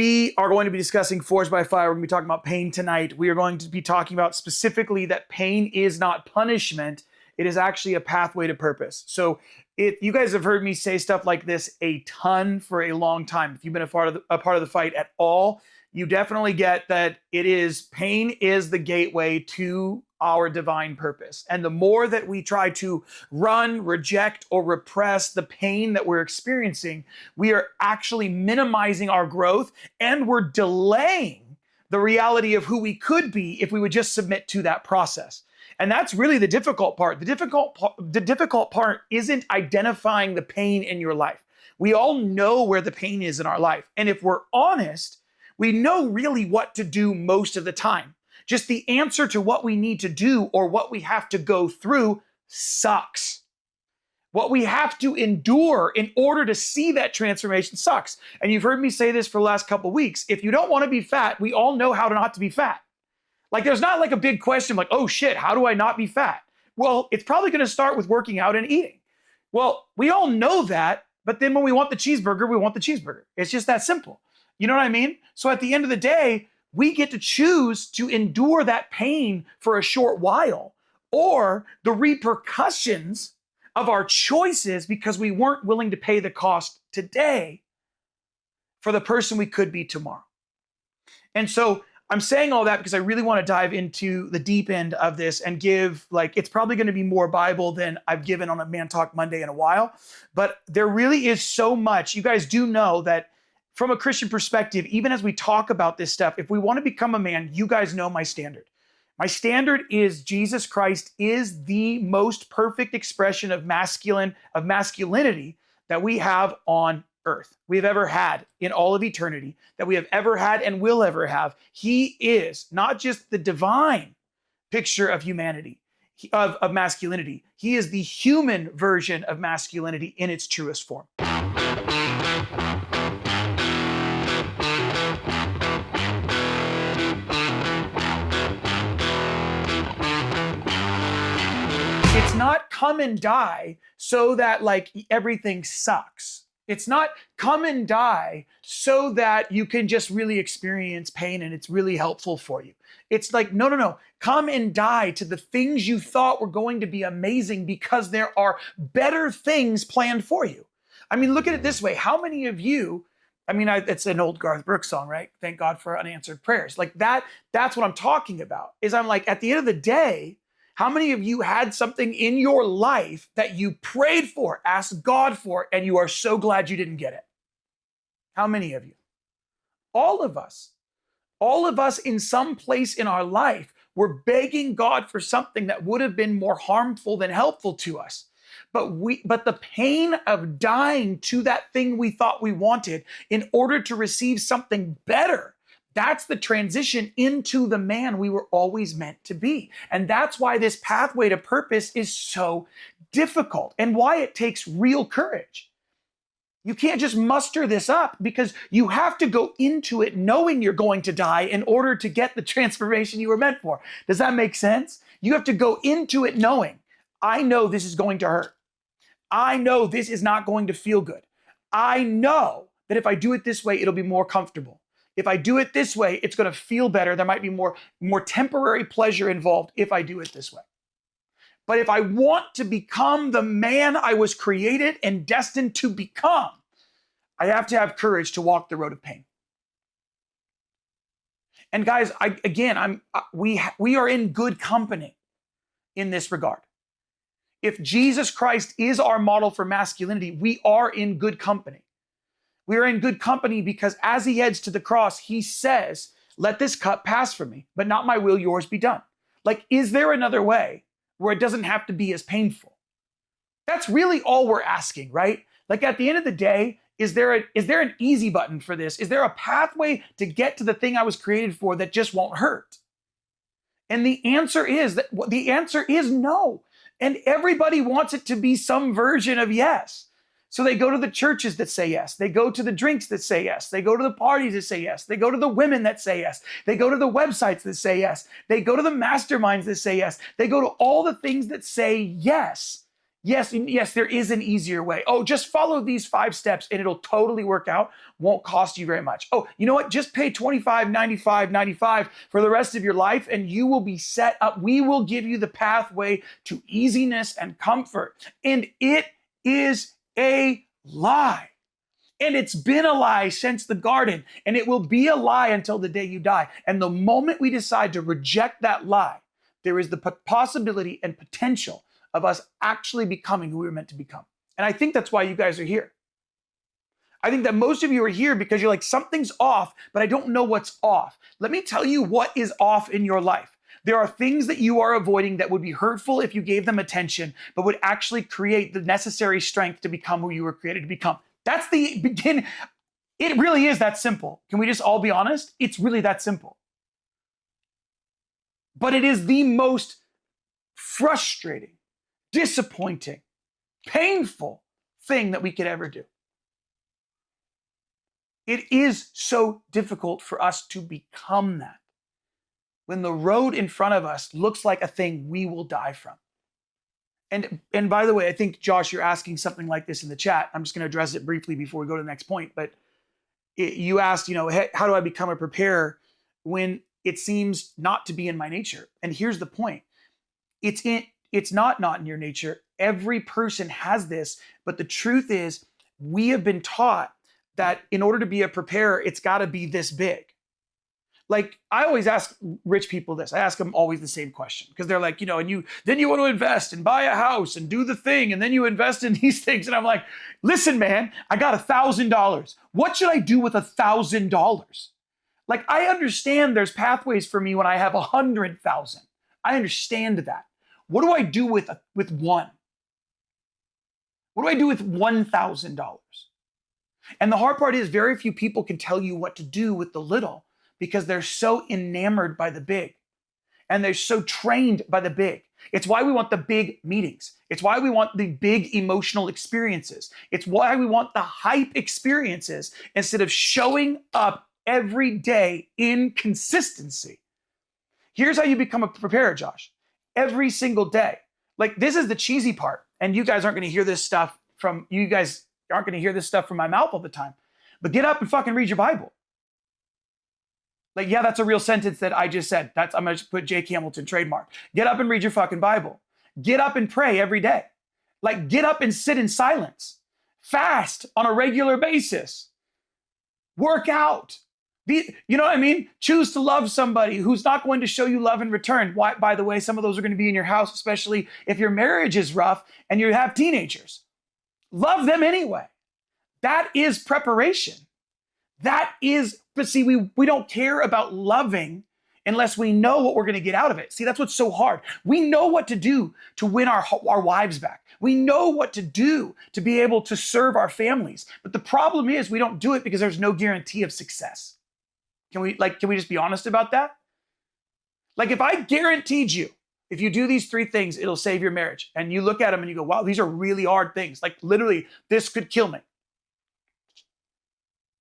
We are going to be discussing Forged by Fire. We're going to be talking about pain tonight. We are going to be talking about specifically that pain is not punishment. It is actually a pathway to purpose. So you guys have heard me say stuff like this a ton for a long time. If you've been a part of the fight at all, you definitely get that pain is the gateway to our divine purpose. And the more that we try to run, reject, or repress the pain that we're experiencing, we are actually minimizing our growth, and we're delaying the reality of who we could be if we would just submit to that process. And that's really the difficult part. The difficult part isn't identifying the pain in your life. We all know where the pain is in our life. And if we're honest, we know really what to do most of the time. Just the answer to what we need to do or what we have to go through sucks. What we have to endure in order to see that transformation sucks. And you've heard me say this for the last couple of weeks. If you don't want to be fat, we all know how not to be fat. Like there's not like a big question like, oh shit, how do I not be fat? Well, it's probably going to start with working out and eating. Well, we all know that, but then when we want the cheeseburger, we want the cheeseburger. It's just that simple. You know what I mean? So at the end of the day, we get to choose to endure that pain for a short while, or the repercussions of our choices because we weren't willing to pay the cost today for the person we could be tomorrow. And so I'm saying all that because I really want to dive into the deep end of this and give, it's probably going to be more Bible than I've given on a Man Talk Monday in a while, but there really is so much. You guys do know that from a Christian perspective, even as we talk about this stuff, if we want to become a man, you guys know my standard. My standard is Jesus Christ is the most perfect expression of masculinity that we have on earth, we've ever had in all of eternity, that we have ever had and will ever have. He is not just the divine picture of humanity, of masculinity. He is the human version of masculinity in its truest form. It's not come and die so that everything sucks. It's not come and die so that you can just really experience pain and it's really helpful for you. It's like, no. Come and die to the things you thought were going to be amazing because there are better things planned for you. I mean, look at it this way. How many of you, it's an old Garth Brooks song, right? Thank God for unanswered prayers. That's what I'm talking about. Is I'm like, at the end of the day, how many of you had something in your life that you prayed for, asked God for, and you are so glad you didn't get it? How many of you? All of us. All of us in some place in our life were begging God for something that would have been more harmful than helpful to us. But the pain of dying to that thing we thought we wanted in order to receive something better, that's the transition into the man we were always meant to be. And that's why this pathway to purpose is so difficult and why it takes real courage. You can't just muster this up because you have to go into it knowing you're going to die in order to get the transformation you were meant for. Does that make sense? You have to go into it knowing, I know this is going to hurt. I know this is not going to feel good. I know that if I do it this way, it'll be more comfortable. If I do it this way, it's going to feel better. There might be more temporary pleasure involved if I do it this way. But if I want to become the man I was created and destined to become, I have to have courage to walk the road of pain. And guys, we are in good company in this regard. If Jesus Christ is our model for masculinity, we are in good company. We are in good company because as he heads to the cross, he says, let this cup pass from me, but not my will, yours be done. Is there another way where it doesn't have to be as painful? That's really all we're asking, right? At the end of the day, is there an easy button for this? Is there a pathway to get to the thing I was created for that just won't hurt? And the answer is no. And everybody wants it to be some version of yes. So they go to the churches that say yes. They go to the drinks that say yes. They go to the parties that say yes. They go to the women that say yes. They go to the websites that say yes. They go to the masterminds that say yes. They go to all the things that say yes Yes, there is an easier way. Oh, just follow these 5 steps and it'll totally work out. Won't cost you very much. Oh, you know what? Just pay $25.95 for the rest of your life and you will be set up. We will give you the pathway to easiness and comfort. And it is a lie. And it's been a lie since the garden, and it will be a lie until the day you die. And the moment we decide to reject that lie, there is the possibility and potential of us actually becoming who we were meant to become. And I think that's why you guys are here. I think that most of you are here because you're like, something's off, but I don't know what's off. Let me tell you what is off in your life. There are things that you are avoiding that would be hurtful if you gave them attention, but would actually create the necessary strength to become who you were created to become. That's the begin. It really is that simple. Can we just all be honest? It's really that simple. But it is the most frustrating, disappointing, painful thing that we could ever do. It is so difficult for us to become that when the road in front of us looks like a thing we will die from. And by the way, I think, Josh, you're asking something like this in the chat. I'm just going to address it briefly before we go to the next point. But you asked, hey, how do I become a preparer when it seems not to be in my nature? And here's the point. It's not in your nature. Every person has this. But the truth is, we have been taught that in order to be a preparer, it's got to be this big. Like, I always ask rich people this. I ask them always the same question because they're like, and then you want to invest and buy a house and do the thing, and then you invest in these things. And I'm like, listen, man, I got $1,000. What should I do with $1,000? Like, I understand there's pathways for me when I have 100,000. I understand that. What do I do with one? What do I do with $1,000? And the hard part is very few people can tell you what to do with the little, because they're so enamored by the big and they're so trained by the big. It's why we want the big meetings. It's why we want the big emotional experiences. It's why we want the hype experiences instead of showing up every day in consistency. Here's how you become a preparer, Josh. Every single day. Like, this is the cheesy part. And you guys aren't going to hear this stuff from my mouth all the time. But get up and fucking read your Bible. Like, yeah, that's a real sentence that I just said. I'm going to put Jake Hamilton trademark. Get up and read your fucking Bible. Get up and pray every day. Like, get up and sit in silence. Fast on a regular basis. Work out. You know what I mean? Choose to love somebody who's not going to show you love in return. Why, by the way, some of those are going to be in your house, especially if your marriage is rough and you have teenagers. Love them anyway. That is preparation. But see, we don't care about loving unless we know what we're going to get out of it. See, that's what's so hard. We know what to do to win our wives back. We know what to do to be able to serve our families. But the problem is we don't do it because there's no guarantee of success. Can we just be honest about that? Like, if I guaranteed you, if you do these 3 things, it'll save your marriage. And you look at them and you go, wow, these are really hard things. Like, literally, this could kill me.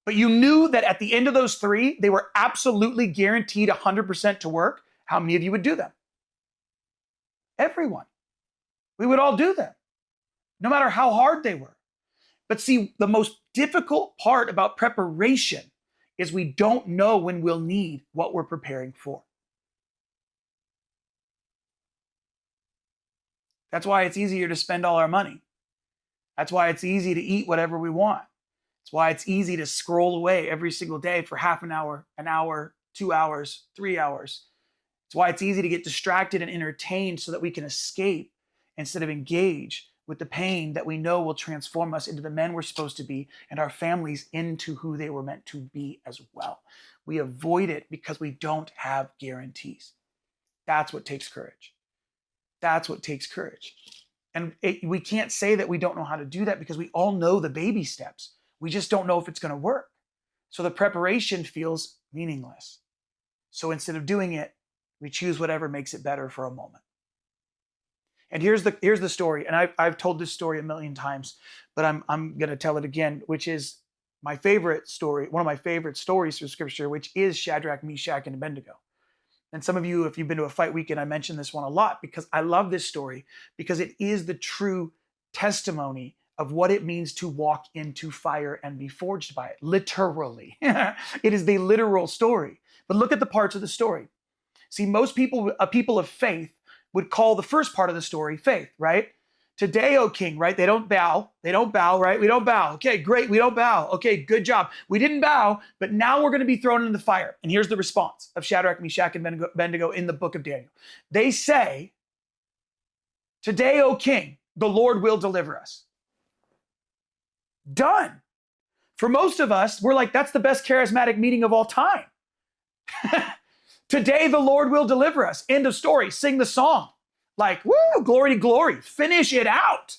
But you knew that at the end of those 3, they were absolutely guaranteed 100% to work. How many of you would do them? Everyone. We would all do them, no matter how hard they were. But see, the most difficult part about preparation is we don't know when we'll need what we're preparing for. That's why it's easier to spend all our money. That's why it's easy to eat whatever we want. It's why it's easy to scroll away every single day for half an hour, 2 hours, 3 hours. It's why it's easy to get distracted and entertained so that we can escape instead of engage with the pain that we know will transform us into the men we're supposed to be and our families into who they were meant to be as well. We avoid it because we don't have guarantees. That's what takes courage. That's what takes courage. And we can't say that we don't know how to do that because we all know the baby steps. We just don't know if it's going to work. So the preparation feels meaningless. So instead of doing it, we choose whatever makes it better for a moment. And here's the story. And I've told this story a million times, but I'm going to tell it again, which is my favorite story, one of my favorite stories from Scripture, which is Shadrach, Meshach, and Abednego. And some of you, if you've been to a fight weekend, I mention this one a lot because I love this story because it is the true testimony of what it means to walk into fire and be forged by it. Literally. It is the literal story. But look at the parts of the story. See, most people, a people of faith, would call the first part of the story faith, right? Today, O king, right? They don't bow. They don't bow, right? We don't bow. Okay, great. We don't bow. Okay, good job. We didn't bow, but now we're going to be thrown into the fire. And here's the response of Shadrach, Meshach, and Abednego in the book of Daniel. They say, today, O king, the Lord will deliver us. Done. For most of us, we're like, that's the best charismatic meeting of all time. Today, the Lord will deliver us. End of story. Sing the song. Like, woo, glory to glory. Finish it out.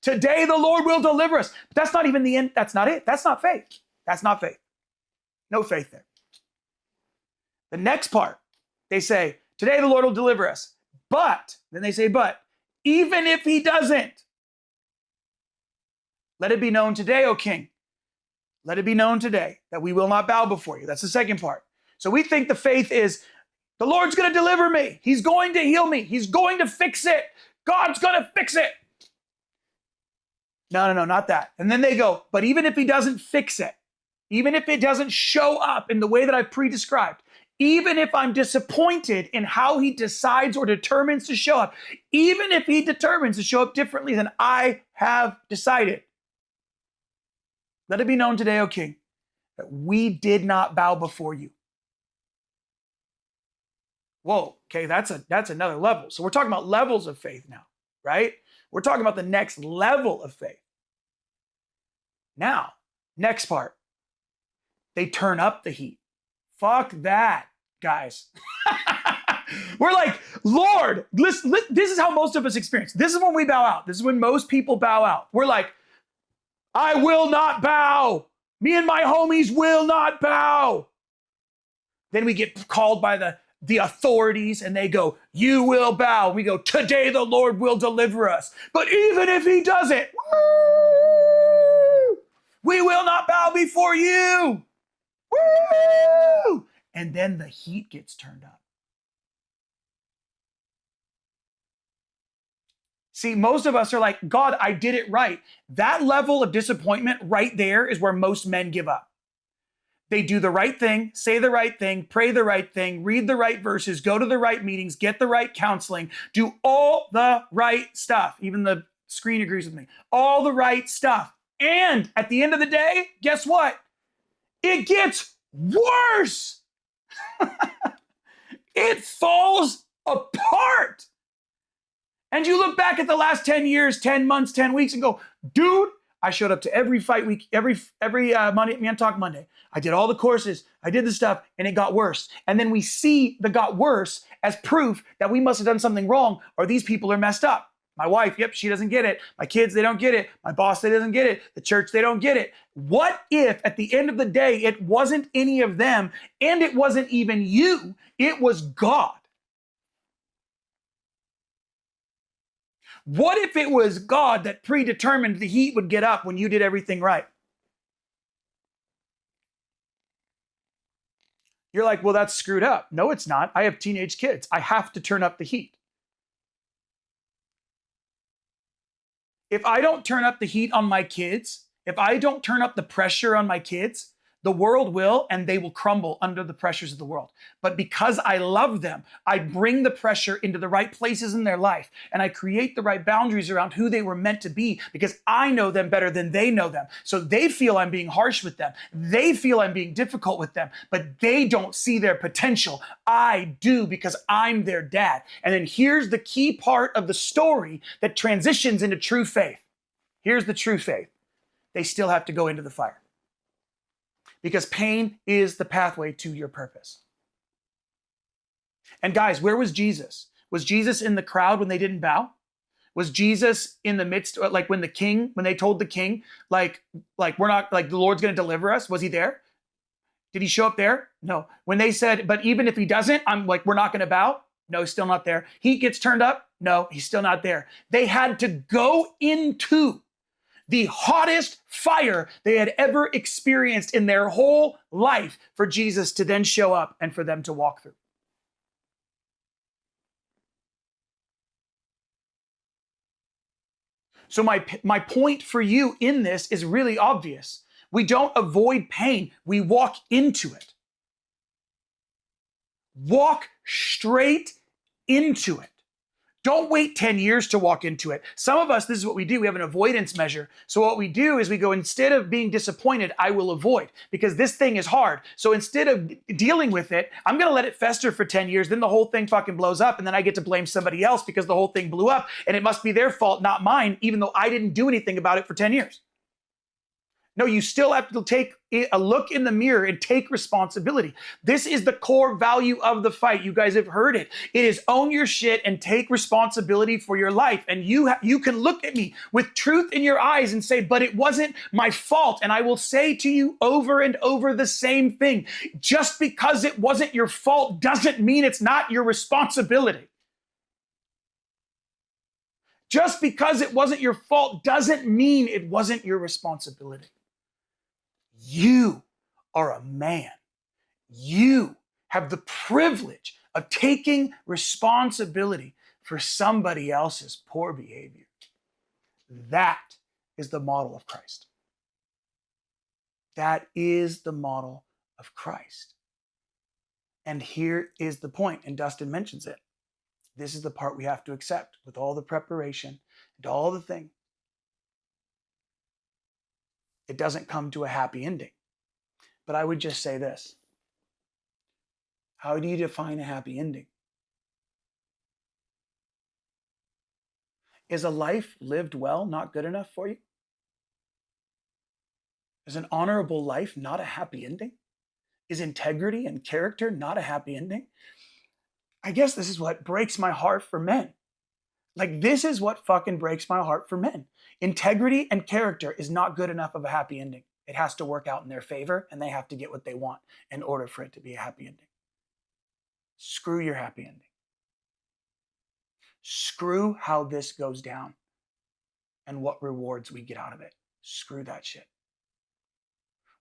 Today, the Lord will deliver us. But that's not even the end. That's not it. That's not faith. That's not faith. No faith there. The next part, they say, today, the Lord will deliver us. But, then they say, but, even if he doesn't, let it be known today, O king. Let it be known today that we will not bow before you. That's the second part. So we think the faith is, the Lord's going to deliver me. He's going to heal me. He's going to fix it. God's going to fix it. No, not that. And then they go, but even if he doesn't fix it, even if it doesn't show up in the way that I've pre-described, even if I'm disappointed in how he decides or determines to show up, even if he determines to show up differently than I have decided, let it be known today, O king, that we did not bow before you. Whoa, okay, that's another level. So we're talking about levels of faith now, right? We're talking about the next level of faith. Now, next part. They turn up the heat. Fuck that, guys. We're like, Lord, listen, this is how most of us experience. This is when we bow out. This is when most people bow out. We're like, I will not bow. Me and my homies will not bow. Then we get called by the authorities and they go, you will bow. We go, today the Lord will deliver us. But even if he doesn't, woo, we will not bow before you. Woo! And then the heat gets turned up. See, most of us are like, God, I did it right. That level of disappointment right there is where most men give up. They do the right thing, say the right thing, pray the right thing, read the right verses, go to the right meetings, get the right counseling, do all the right stuff. Even the screen agrees with me. All the right stuff. And at the end of the day, guess what? It gets worse. It falls apart. And you look back at the last 10 years, 10 months, 10 weeks and go, dude, I showed up to every fight week, every Monday, Man Talk Monday. I did all the courses, I did the stuff, and it got worse. And then we see the got worse as proof that we must have done something wrong or these people are messed up. My wife, yep, she doesn't get it. My kids, they don't get it. My boss, they doesn't get it. The church, they don't get it. What if at the end of the day, it wasn't any of them and it wasn't even you, it was God? What if it was God that predetermined the heat would get up when you did everything right? You're like, well, that's screwed up. No, it's not. I have teenage kids. I have to turn up the heat. If I don't turn up the heat on my kids, if I don't turn up the pressure on my kids, the world will, and they will crumble under the pressures of the world. But because I love them, I bring the pressure into the right places in their life, and I create the right boundaries around who they were meant to be because I know them better than they know them. So they feel I'm being harsh with them. They feel I'm being difficult with them, but they don't see their potential. I do because I'm their dad. And then here's the key part of the story that transitions into true faith. Here's the true faith. They still have to go into the fire. Because pain is the pathway to your purpose. And guys, where was Jesus? Was Jesus in the crowd when they didn't bow? Was Jesus in the midst, like when they told the king, like we're not, like the Lord's going to deliver us? Was he there? Did he show up there? No. When they said, but even if he doesn't, I'm like, we're not going to bow. No, he's still not there. Heat gets turned up. No, he's still not there. They had to go into the hottest fire they had ever experienced in their whole life for Jesus to then show up and for them to walk through. So my point for you in this is really obvious. We don't avoid pain. We walk into it. Walk straight into it. Don't wait 10 years to walk into it. Some of us, this is what we do. We have an avoidance measure. So what we do is we go, instead of being disappointed, I will avoid, because this thing is hard. So instead of dealing with it, I'm going to let it fester for 10 years. Then the whole thing fucking blows up. And then I get to blame somebody else because the whole thing blew up. And it must be their fault, not mine, even though I didn't do anything about it for 10 years. No, you still have to take a look in the mirror and take responsibility. This is the core value of the fight. You guys have heard it. It is own your shit and take responsibility for your life. And you can look at me with truth in your eyes and say, but it wasn't my fault. And I will say to you over and over the same thing. Just because it wasn't your fault doesn't mean it's not your responsibility. Just because it wasn't your fault doesn't mean it wasn't your responsibility. You are a man. You have the privilege of taking responsibility for somebody else's poor behavior. That is the model of Christ. That is the model of Christ. And here is the point, and Dustin mentions it. This is the part we have to accept with all the preparation and all the thing. It doesn't come to a happy ending. But I would just say this. How do you define a happy ending? Is a life lived well not good enough for you? Is an honorable life not a happy ending? Is integrity and character not a happy ending? I guess this is what breaks my heart for men. Like, this is what fucking breaks my heart for men. Integrity and character is not good enough of a happy ending. It has to work out in their favor, and they have to get what they want in order for it to be a happy ending. Screw your happy ending. Screw how this goes down and what rewards we get out of it. Screw that shit.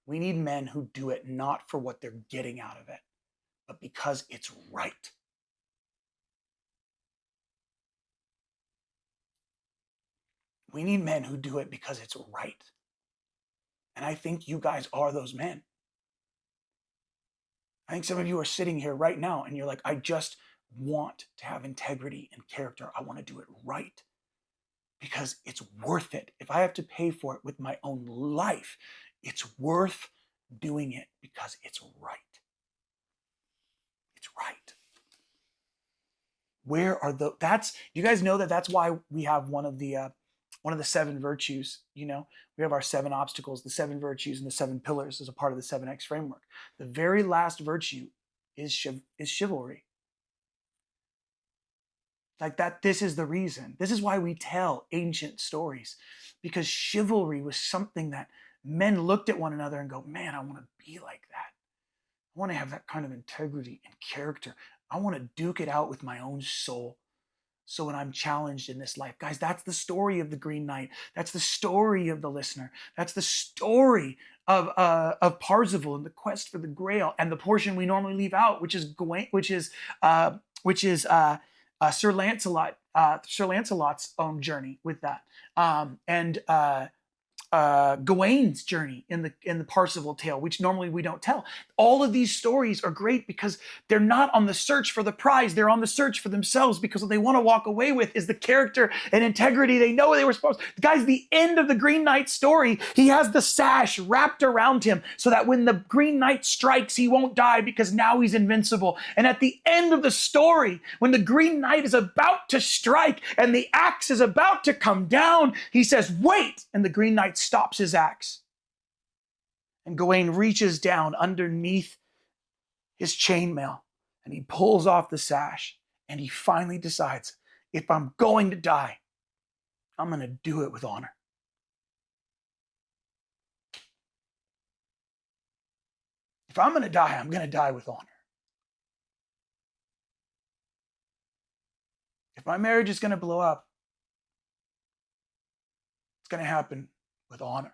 We need men who do it not for what they're getting out of it, but because it's right. We need men who do it because it's right. And I think you guys are those men. I think some of you are sitting here right now and you're like, I just want to have integrity and character. I want to do it right because it's worth it. If I have to pay for it with my own life, it's worth doing it because it's right. It's right. Where are the, you guys know that's why we have one of the 7 virtues, we have our 7 obstacles, the 7 virtues and the 7 pillars as a part of the 7X framework. The very last virtue is chivalry. Like that, this is the reason. This is why we tell ancient stories, because chivalry was something that men looked at one another and go, man, I want to be like that. I want to have that kind of integrity and character. I want to duke it out with my own soul. So when I'm challenged in this life, guys, that's the story of the Green Knight. That's the story of the listener. That's the story of Parzival and the quest for the Grail, and the portion we normally leave out, which is Sir Lancelot's own journey with that, and Gawain's journey in the Parzival tale, which normally we don't tell. All of these stories are great because they're not on the search for the prize. They're on the search for themselves, because what they want to walk away with is the character and integrity they know they were supposed to. Guys, the end of the Green Knight story, he has the sash wrapped around him so that when the Green Knight strikes, he won't die because now he's invincible. And at the end of the story, when the Green Knight is about to strike and the axe is about to come down, he says, wait, and the Green Knight stops his axe. And Gawain reaches down underneath his chainmail and he pulls off the sash, and he finally decides, if I'm going to die, I'm going to do it with honor. If I'm going to die, I'm going to die with honor. If my marriage is going to blow up, it's going to happen with honor.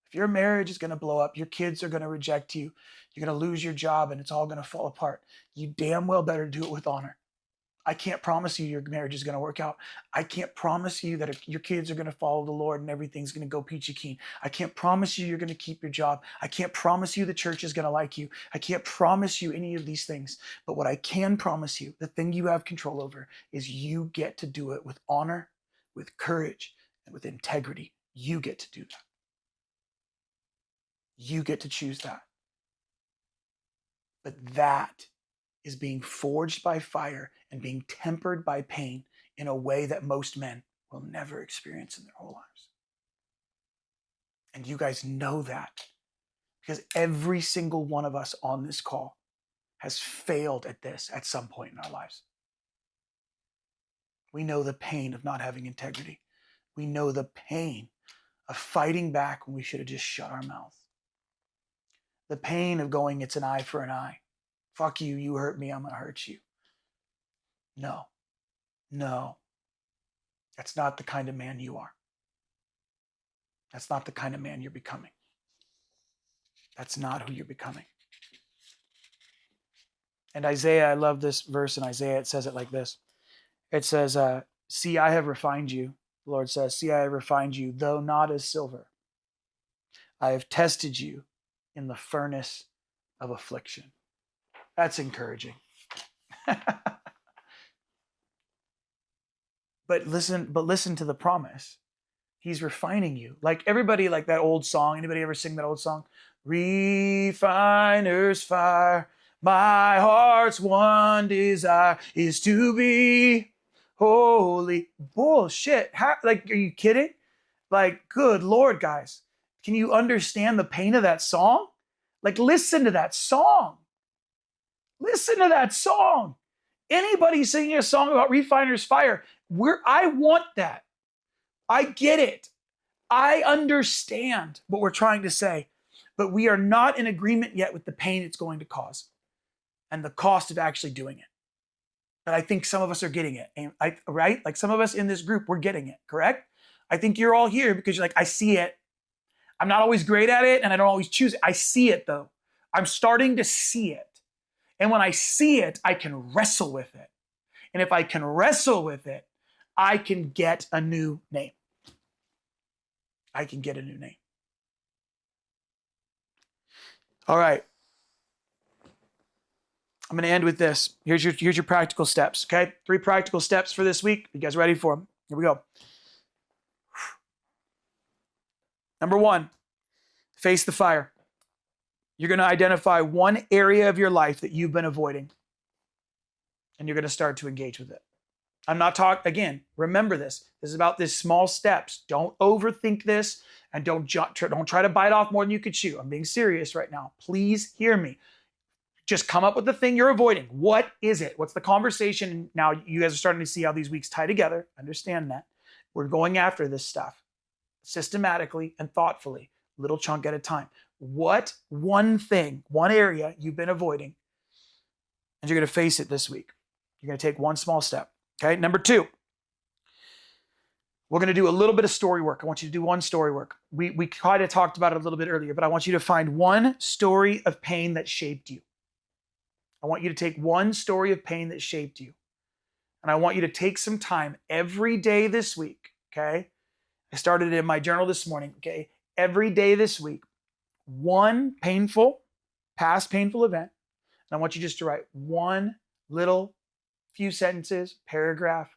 If your marriage is going to blow up, your kids are going to reject you, you're going to lose your job, and it's all going to fall apart, you damn well better do it with honor. I can't promise you your marriage is going to work out. I can't promise you that your kids are going to follow the Lord and everything's going to go peachy keen. I can't promise you you're going to keep your job. I can't promise you the church is going to like you. I can't promise you any of these things. But what I can promise you, the thing you have control over, is you get to do it with honor, with courage, and with integrity. You get to do that. You get to choose that. But that is being forged by fire and being tempered by pain in a way that most men will never experience in their whole lives. And you guys know that because every single one of us on this call has failed at this at some point in our lives. We know the pain of not having integrity. We know the pain of fighting back when we should have just shut our mouth. The pain of going, it's an eye for an eye. Fuck you, you hurt me, I'm going to hurt you. No. That's not the kind of man you are. That's not the kind of man you're becoming. That's not who you're becoming. And Isaiah, I love this verse in Isaiah. It says it like this. It says, see, I have refined you. The Lord says, see, I have refined you, though not as silver. I have tested you in the furnace of affliction. That's encouraging. But listen to the promise. He's refining you. Like everybody, like that old song. Anybody ever sing that old song? Refiner's fire, my heart's one desire is to be holy. Bullshit. Like, are you kidding? Like, good Lord, guys. Can you understand the pain of that song? Like, listen to that song. Listen to that song. Anybody singing a song about refiner's fire, I want that. I get it. I understand what we're trying to say, but we are not in agreement yet with the pain it's going to cause and the cost of actually doing it. But I think some of us are getting it, right? Like some of us in this group, we're getting it, correct? I think you're all here because you're like, I see it. I'm not always great at it and I don't always choose it. I see it though. I'm starting to see it. And when I see it, I can wrestle with it. And if I can wrestle with it, I can get a new name. I can get a new name. All right. I'm going to end with this. Here's your practical steps, okay? 3 practical steps for this week. You guys ready for them? Here we go. Number 1, face the fire. You're going to identify one area of your life that you've been avoiding, and you're going to start to engage with it. I'm not talking, again, remember this. This is about these small steps. Don't overthink this, and don't try to bite off more than you could chew. I'm being serious right now. Please hear me. Just come up with the thing you're avoiding. What is it? What's the conversation? Now, you guys are starting to see how these weeks tie together. Understand that. We're going after this stuff systematically and thoughtfully, little chunk at a time. What one thing, one area you've been avoiding, and you're going to face it this week. You're going to take one small step. Okay. Number 2, we're going to do a little bit of story work. I want you to do one story work. We kind of talked about it a little bit earlier, but I want you to find one story of pain that shaped you. I want you to take one story of pain that shaped you. And I want you to take some time every day this week. Okay. I started it in my journal this morning. Okay. Every day this week, one past painful event. And I want you just to write one little few sentences, paragraph.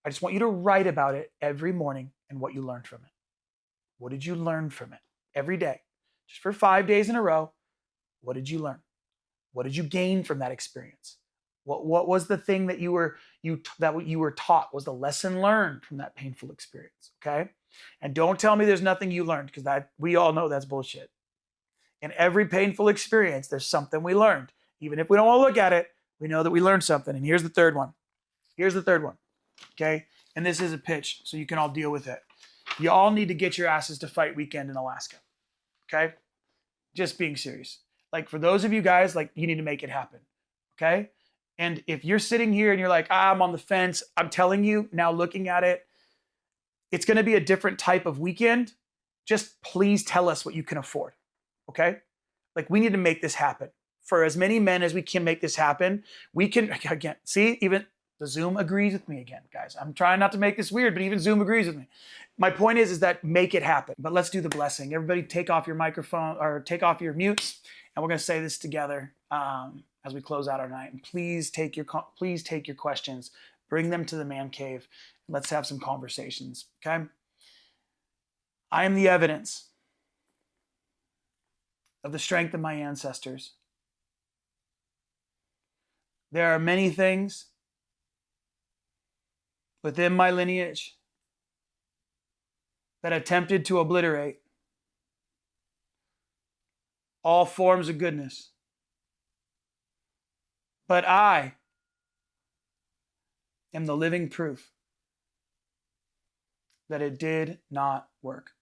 I just want you to write about it every morning and what you learned from it. What did you learn from it? Every day, just for 5 days in a row. What did you learn? What did you gain from that experience? What was the thing that you were taught? Was the lesson learned from that painful experience? Okay, and don't tell me there's nothing you learned, because that we all know that's bullshit. In every painful experience, there's something we learned. Even if we don't want to look at it, we know that we learned something. And here's the third one. Okay, and this is a pitch, so you can all deal with it. You all need to get your asses to fight weekend in Alaska. Okay, just being serious. Like, for those of you guys, like, you need to make it happen. Okay. And if you're sitting here and you're like, I'm on the fence, I'm telling you now, looking at it, it's going to be a different type of weekend. Just please tell us what you can afford. Okay. Like, we need to make this happen. For as many men as we can make this happen, we can, again, see, even The Zoom agrees with me again, guys. I'm trying not to make this weird, but even Zoom agrees with me. My point is that make it happen. But let's do the blessing. Everybody take off your microphone or take off your mutes, and we're going to say this together as we close out our night. And please take your questions, bring them to the man cave, and let's have some conversations, okay? I am the evidence of the strength of my ancestors. There are many things within my lineage that attempted to obliterate all forms of goodness. But I am the living proof that it did not work.